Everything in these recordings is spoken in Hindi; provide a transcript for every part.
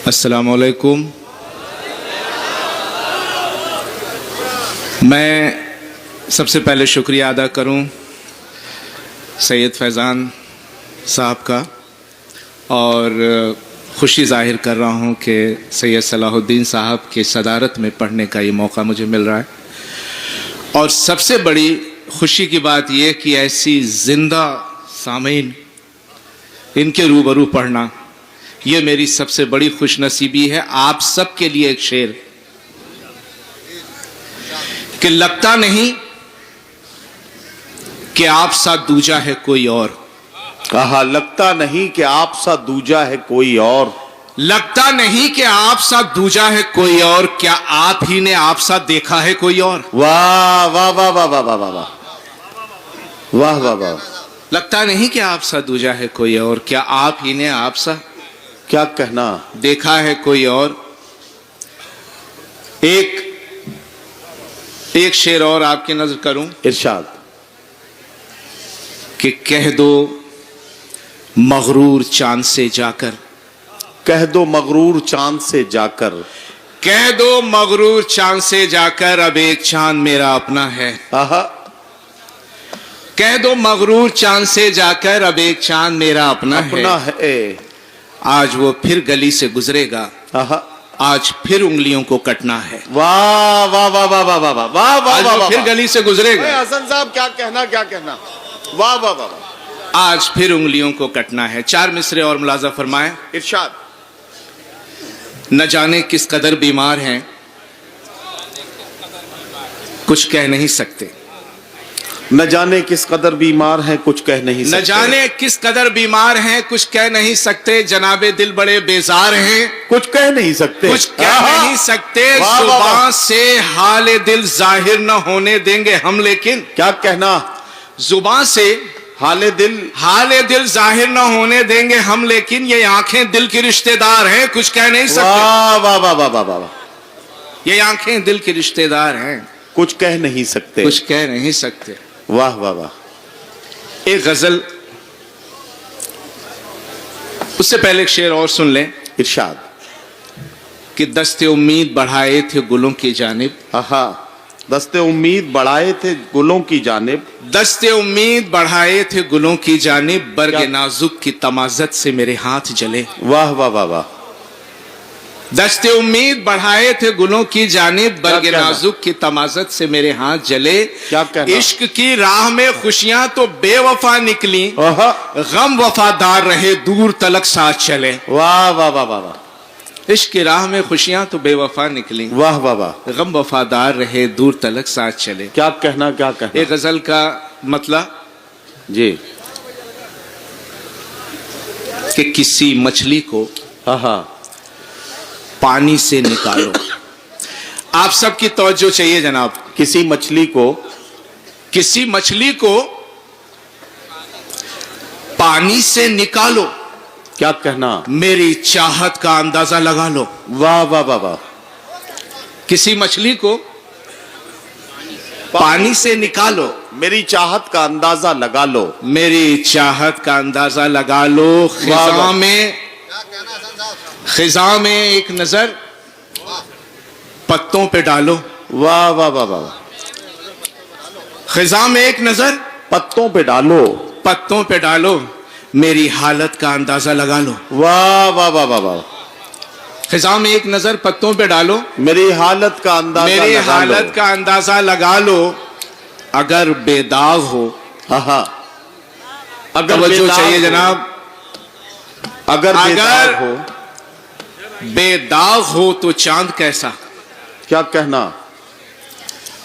अस्सलामुअलैकुम। मैं सबसे पहले शुक्रिया अदा करूं सैयद फैज़ान साहब का और खुशी ज़ाहिर कर रहा हूं कि सैयद सलाहुद्दीन साहब के सदारत में पढ़ने का ये मौका मुझे मिल रहा है। और सबसे बड़ी खुशी की बात यह कि ऐसी जिंदा सामीन इनके रूबरू पढ़ना ये मेरी सबसे बड़ी खुशनसीबी है। आप सबके लिए एक शेर कि लगता नहीं कि आप सा दूजा है कोई और। कहा लगता नहीं कि आप सा दूजा है कोई और। लगता नहीं कि आप सा दूजा है कोई और, क्या आप ही ने आप सा देखा है कोई और। वाह वाह वाह वाह वाह वाह वाह वाह वाह वाह। लगता नहीं कि आप सा दूजा है कोई और, क्या आप ही ने आप सा क्या कहना देखा है कोई और। एक शेर और आपकी नजर करूं। इरशाद कि कह दो मगरूर चांद से जाकर, कह दो मगरूर चांद से जाकर, कह दो मगरूर चांद से जाकर अब एक चांद मेरा अपना है। आहा कह दो मगरूर चांद से जाकर अब एक चांद मेरा अपना है। आज वो फिर गली से गुजरेगा, आहा आज फिर उंगलियों को कटना है। वाह वाह वाह वाह वाह वाह वाह वाह आज वो फिर गली से गुजरेगा। हसन साहब क्या कहना क्या कहना। वाह वाह वाह। आज फिर उंगलियों को कटना है। 4 मिसरे और मुलाजा फरमाए। इरशाद न जाने किस कदर बीमार हैं, कुछ कह नहीं सकते। न जाने किस कदर बीमार हैं कुछ कह नहीं सकते। न जाने किस कदर बीमार हैं कुछ कह नहीं सकते। जनाबे दिल बड़े बेजार हैं, कुछ कह नहीं सकते। कुछ कह नहीं सकते। जुबान से हाल दिल जाहिर न होने देंगे हम, लेकिन क्या कहना। जुबान से हाल दिल जाहिर न होने देंगे हम, लेकिन ये आंखें दिल की रिश्तेदार हैं, कुछ कह नहीं सकते। वाह वाह वाह वाह वाह वाह। ये आंखें दिल की रिश्तेदार हैं, कुछ कह नहीं सकते। कुछ कह नहीं सकते। वाह वाह वाह। एक गजल, उससे पहले एक शेर और सुन लें। इरशाद कि दस्ते उम्मीद बढ़ाए थे गुलों की जानिब। आहा दस्ते उम्मीद बढ़ाए थे गुलों की जानिब। दस्ते उम्मीद बढ़ाए थे गुलों की जानिब, बरगे नाजुक की तमाजत से मेरे हाथ जले। वाह वाह वाह वाह। दस्ते उम्मीद बढ़ाए थे गुलों की जानिब, बरगे नाजुक की तमाजत से मेरे हाथ जले। क्या कहना। इश्क की राह में खुशियां तो बेवफा निकली, गम वफादार रहे दूर तलक साथ चले। वाह वाह वाह वाह वाह। इश्क की राह में खुशियां तो बेवफा निकली, वाह वाह वाह। गम वफादार रहे दूर तलक साथ चले। क्या कहना क्या कहना। एक गजल का मतलब जी कि किसी मछली को आहा पानी से निकालो। आप सबकी तवज्जो चाहिए जनाब। किसी मछली को पानी से निकालो, क्या कहना। मेरी चाहत का अंदाजा लगा लो। वाह वाह वाह वाह। किसी मछली को पानी से निकालो, मेरी चाहत का अंदाजा लगा लो। मेरी चाहत का अंदाजा लगा लो। खिजा में एक नजर पत्तों पे डालो। वाह वाह वाह वाह। खिजा में एक नजर पत्तों पे डालो। पत्तों पे डालो, मेरी हालत का अंदाजा लगा लो। वाह वाह वाह वाह वाह। खिजा में एक नजर पत्तों पे डालो, मेरी हालत का अंदाजा लगा लो। अगर बेदाग हो, अगर जो चाहिए जनाब, अगर बेदाग हो तो चांद कैसा। क्या कहना।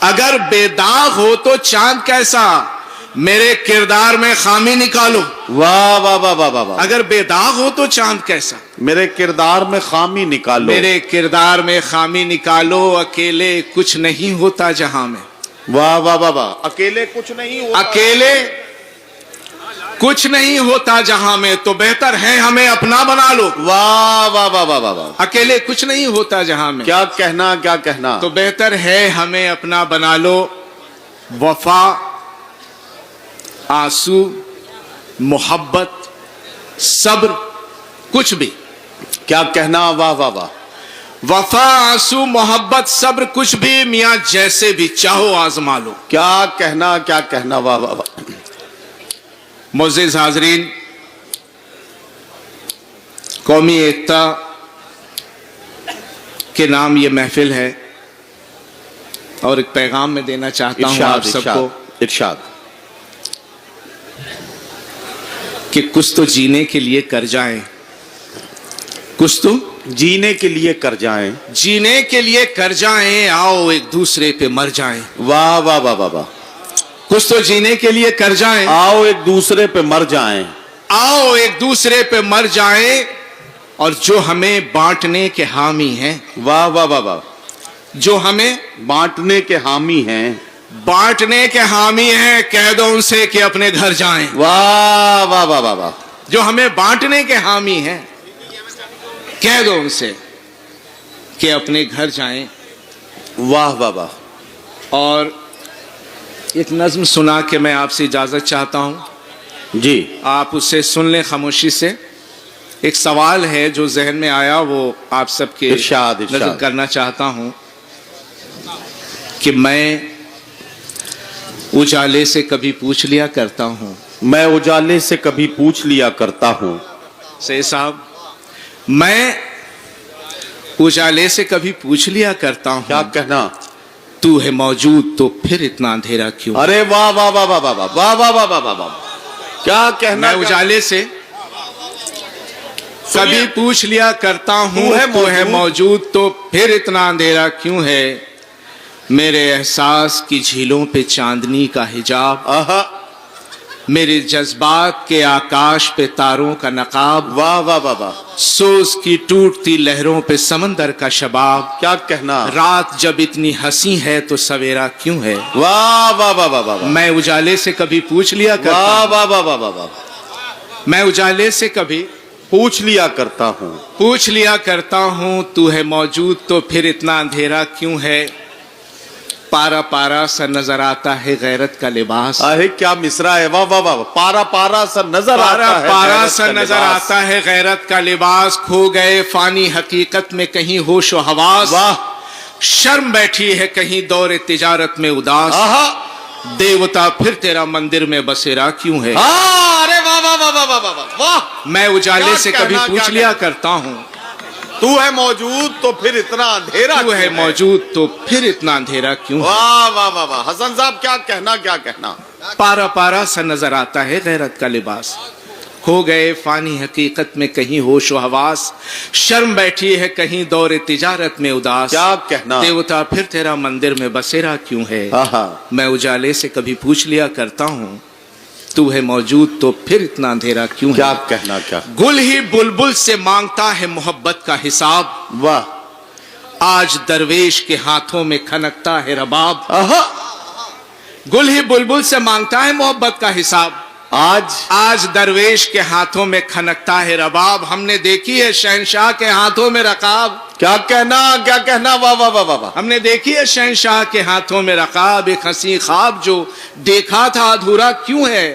अगर बेदाग हो तो चांद कैसा, मेरे किरदार में खामी निकालो। वाह वाह वाह वाह वाह। अगर बेदाग हो तो चांद कैसा, मेरे किरदार में खामी निकालो। मेरे किरदार में खामी निकालो। अकेले कुछ नहीं होता जहां में। वाह वाह वाह वाह। अकेले कुछ नहीं होता। अकेले कुछ नहीं होता जहां में, तो बेहतर है हमें अपना बना लो। वाह वाह वाह वाह वाह। अकेले कुछ नहीं होता जहां में, क्या कहना क्या कहना। तो बेहतर है हमें अपना बना लो। वफा, आंसू, मोहब्बत, सब्र, कुछ भी क्या कहना, वाह वाह वाह। वफा, आंसू, मोहब्बत, सब्र, कुछ भी मियां जैसे भी चाहो आजमा लो। क्या कहना, क्या कहना, वाह वाह वाह। मुअज़्ज़िज़ हाज़रीन, कौमी एकता के नाम ये महफिल है और एक पैगाम मैं देना चाहता हूं आप सबको। इरशाद कि कुछ तो जीने के लिए कर जाएं, कुछ तो जीने के लिए कर जाएं, जीने के लिए कर जाएं, आओ एक दूसरे पे मर जाएं। वाह वाह वाह वाह वाह। कुछ तो जीने के लिए कर जाएं, आओ एक दूसरे पे मर जाएं, आओ एक दूसरे पे मर जाएं। और जो हमें बांटने के हामी हैं, वाह वाह वाह वाह, जो हमें बांटने के हामी हैं, बांटने के हामी हैं, कह दो उनसे कि अपने घर जाएं। वाह वाह वाह वाह वाह। जो हमें बांटने के हामी हैं, कह दो उनसे कि अपने घर जाएं। वाह वाह वाह। और एक नज्म सुना के मैं आपसे इजाजत चाहता हूं जी, आप उससे सुन लें खामोशी से। एक सवाल है जो जहन में आया, वो आप सबके इरशाद नजर करना चाहता हूं कि मैं उजाले से कभी पूछ लिया करता हूं, मैं उजाले से कभी पूछ लिया करता हूं। सही साहब, मैं उजाले से कभी पूछ लिया करता हूं, क्या कहना, तू है मौजूद तो फिर इतना अंधेरा क्यों। अरे वाह वाह वाह वाह वाह वाह वाह वाह वाह वाह वाह वाह। क्या कहना, मैं उजाले से कभी पूछ लिया करता हूं, तू है मौजूद तो फिर इतना अंधेरा क्यों है। मेरे एहसास की झीलों पे चांदनी का हिजाब, आहा, मेरे जज्बात के आकाश पे तारों का नकाब, वाह वाह वाह वाह। सोच की टूटती लहरों पे समंदर का शबाब। क्या कहना, रात जब इतनी हंसी है तो सवेरा क्यों है। वाह वाह वाह वाह वाह। मैं उजाले से कभी पूछ लिया करता वाह हूं, वाह वाह वाह वाह वाह। मैं उजाले से कभी पूछ लिया करता हूं, पूछ लिया करता हूं, तू है मौजूद तो फिर इतना अंधेरा क्यों है। पारा पारा सा नजर आता है गैरत का लिबास। अरे क्या मिसरा है, वाह वाह वाह। पारा पारा सा नजर पारा आता है, पारा सा नजर आता है गैरत का लिबास। खो गए फानी हकीकत में कहीं होश व हवास। वाह, शर्म बैठी है कहीं दौरे तिजारत में उदास। आहा, देवता फिर तेरा मंदिर में बसेरा क्यों है। अरे वाह वाह वाह वाह वाह वाह वाह। मैं उजाले से कभी कहना, पूछ क्या लिया करता हूं, तू है मौजूद तो फिर इतना अंधेरा तू है क्यों मौजूद तो फिर इतना अंधेरा क्यों है। वाह वाह वाह वाह। हसन साहब क्या कहना, क्या कहना। पारा पारा सा नजर आता है गैरत का लिबास। खो गए फानी हकीकत में कहीं होश व हवास। शर्म बैठी है कहीं दौरे तिजारत में उदास। क्या कहना, देवता फिर तेरा मंदिर में बसेरा क्यों है। आहा, मैं उजाले से कभी पूछ लिया करता हूँ, तू है मौजूद तो फिर इतना अंधेरा क्यों है। क्या कहना, क्या। गुल ही बुलबुल से मांगता है मोहब्बत का हिसाब। वाह, आज दरवेश के हाथों में खनकता है रबाब। आहा, गुल ही बुलबुल से मांगता है मोहब्बत का हिसाब। आज दरवेश के हाथों में खनकता है रबाब। हमने देखी है शहनशाह के हाथों में रकाब। क्या कहना, क्या कहना, वाह वाह वाह वाह। हमने देखी है शहनशाह के हाथों में रकाब। एक हंसी ख्वाब जो देखा था अधूरा क्यों है।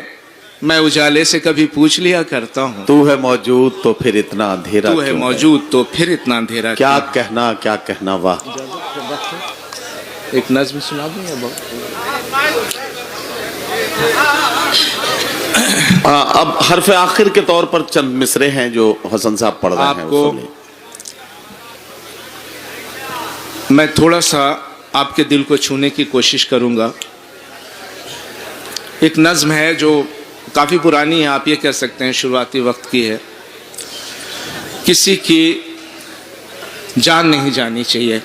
मैं उजाले से कभी पूछ लिया करता हूँ, तू है मौजूद तो फिर इतना अंधेरा तू है मौजूद तो फिर इतना अंधेरा क्या कहना, क्या कहना, वाह। एक नज्म सुना दूंगा। अब हरफ आखिर के तौर पर चंद मिसरे हैं जो हसन साहब पढ़ रहे हैं। आपको मैं थोड़ा सा आपके दिल को छूने की कोशिश करूंगा। एक नज्म है जो काफी पुरानी है, आप ये कह सकते हैं शुरुआती वक्त की है। किसी की जान नहीं जानी चाहिए।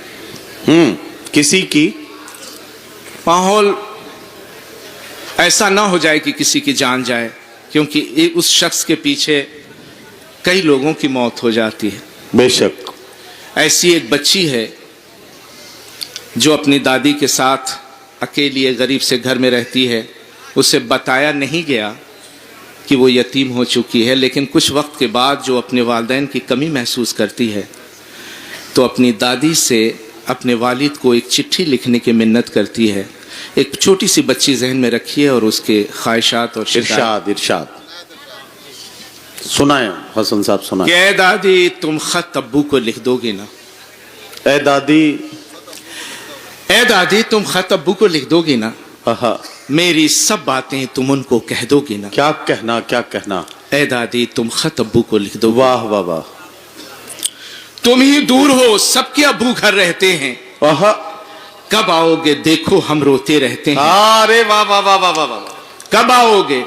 किसी की माहौल ऐसा ना हो जाए कि किसी की जान जाए, क्योंकि उस शख्स के पीछे कई लोगों की मौत हो जाती है। बेशक। ऐसी एक बच्ची है जो अपनी दादी के साथ अकेली गरीब से घर में रहती है। उसे बताया नहीं गया कि वो यतीम हो चुकी है, लेकिन कुछ वक्त के बाद जो अपने वालिदैन की कमी महसूस करती है तो अपनी दादी से अपने वालिद को एक चिट्ठी लिखने की मिन्नत करती है। एक छोटी सी बच्ची जहन में रखिए और उसके ख्वाहिशात और इरशाद, इरशाद। सुनाए हसन साहब कि सुनाए। ए दादी तुम खत अब्बू को लिख दोगी ना? ए दादी, ए दादी तुम खत अब्बू को लिख दोगी ना? आहा, मेरी सब बातें तुम उनको कह दोगी ना? क्या कहना क्या कहना। ए दादी तुम खत अब्बू को लिख दोगी? वाह वाह वाह। तुम ही दूर हो, सबके अब्बू घर रहते हैं। आहा, कब आओगे देखो हम रोते रहते हैं। अरे वाह वाह वाह वाह वाह वाह। कब आओगे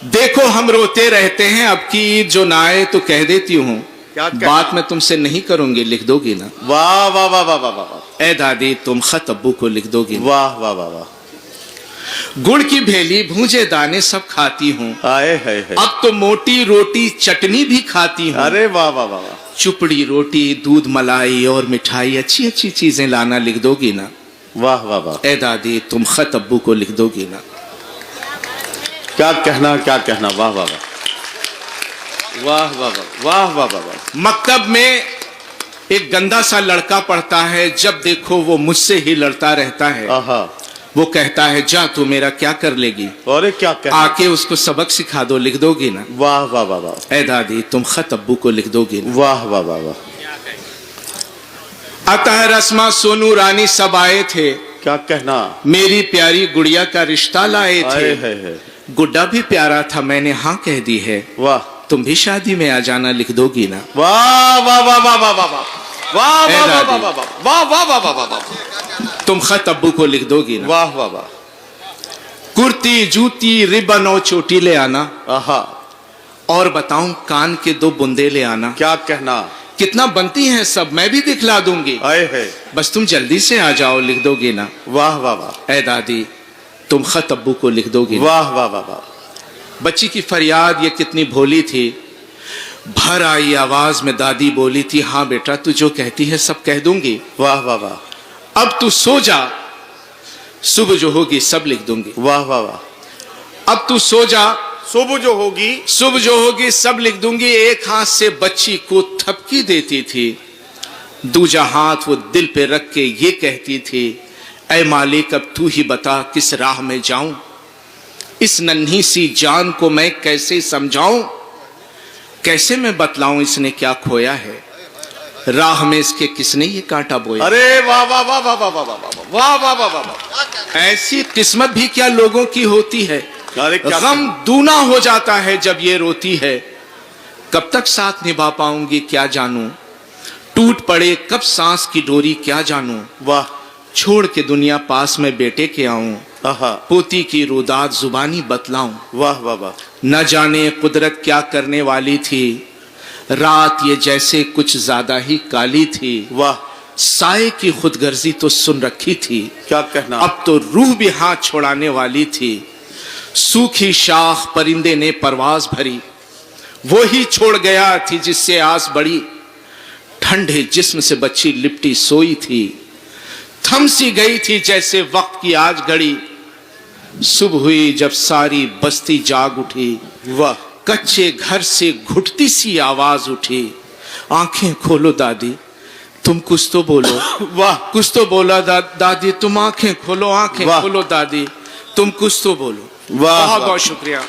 देखो हम रोते रहते हैं। अब की ईद जो ना आए तो कह देती हूँ, क्या बात मैं तुमसे नहीं करूंगी, लिख दोगी ना? वाह वाह वाह वाह वाह वाह। ए दादी तुम खत अब्बू को लिख दोगी ना? वाह वाह वाह वाह। गुड़ की भेली भूंजे दाने सब खाती हूँ, आए है। अब तो मोटी रोटी चटनी भी खाती हूँ। अरे वाह वाह वाह वाह। चुपड़ी रोटी दूध मलाई और मिठाई अच्छी अच्छी चीजें लाना, लिख दोगी ना? वाह वाह वाह। ए दादी तुम खत अब्बू को लिख दोगी ना? क्या कहना क्या कहना। वाह वाह वाह वाह वाह वाह वाह वाह वाह। मकतब में एक गंदा सा लड़का पढ़ता है, जब देखो वो मुझसे ही लड़ता रहता है। आहा, वो कहता है जा तू मेरा क्या कर लेगी, अरे क्या कहना। आके उसको सबक सिखा दो, लिख दोगी ना? वाह वाह वाह वाह। ए दादी तुम खत अब्बू को लिख दोगी ना? वाह वाह वाह वाह। अतः रस्मा सोनू रानी सब आए थे, क्या कहना। मेरी प्यारी गुड़िया का रिश्ता लाए थे। है। गुड्डा भी प्यारा था, मैंने हाँ कह दी है, वाह। तुम भी शादी में आ जाना, लिख दोगी ना? वाह वाह वाह वाह वाह वाह वाह वाह ए वाह दादी। वाह वाह वाह वाह वाह वाह वाह। तुम खत अब्बू को लिख दोगी ना? वाह वाह वाह। कुर्ती जूती रिबन और चोटी ले आना, आहा, और बताऊं कान के 2 बूंदे ले आना। क्या कहना। कितना बनती हैं सब, मैं भी दिखला दूंगी, आए है। बस तुम जल्दी से आ जाओ, लिख दोगी ना? वाह वाह वाह। ए दादी तुम खत अब्बू को लिख दोगी ना? वाह वाह वाह वाह। बच्ची की फरियाद ये कितनी भोली थी। भर आई आवाज में दादी बोली थी, हाँ बेटा तू जो कहती है सब कह दूंगी। वाह वाह वाह। अब तू सो जा, सुबह जो होगी सब लिख दूंगी। वाह वाह वाह। अब तू सो जा, सुबह जो होगी सुबह जो होगी सब लिख दूंगी। एक हाथ से बच्ची को थपकी देती थी, दूजा हाथ वो दिल पे रख के ये कहती थी, ऐ मालिक अब तू ही बता किस राह में जाऊं, इस नन्ही सी जान को मैं कैसे समझाऊं, कैसे मैं बतलाऊं इसने क्या खोया है, राह में इसके किसने ये कांटा बोया। अरे वाह वाह वाह वाह वाह वाह वाह वाह वाह वाह। ऐसी किस्मत भी क्या लोगों की होती है, अरे क्या गम दूना हो जाता है जब ये रोती है। कब तक साथ निभा पाऊंगी क्या जानूं, टूट पड़े कब सांस की डोरी क्या जानूं, वाह। छोड़ के दुनिया पास में बेटे के आऊं, आहा, पोती की रुदात जुबानी बतलाऊं। वाह वाह वाह। न जाने कुदरत क्या करने वाली थी, रात ये जैसे कुछ ज्यादा ही काली थी। वाह। साए की खुदगर्जी तो सुन रखी थी, क्या कहना। अब तो रूह भी हाथ छोड़ाने वाली थी। सूखी शाख परिंदे ने परवाज भरी, वो ही छोड़ गया थी जिससे आस बड़ी। ठंडे जिस्म से बच्ची लिपटी सोई थी, थम सी गई थी जैसे वक्त की आज घड़ी। सुबह हुई जब सारी बस्ती जाग उठी, वाह। कच्चे घर से घुटती सी आवाज उठी, आंखें खोलो दादी तुम कुछ तो बोलो। वाह। कुछ तो बोला दादी तुम आंखें खोलो, आंखें वाह। खोलो दादी तुम कुछ तो बोलो। वाह, बहुत वाह। बहुत शुक्रिया।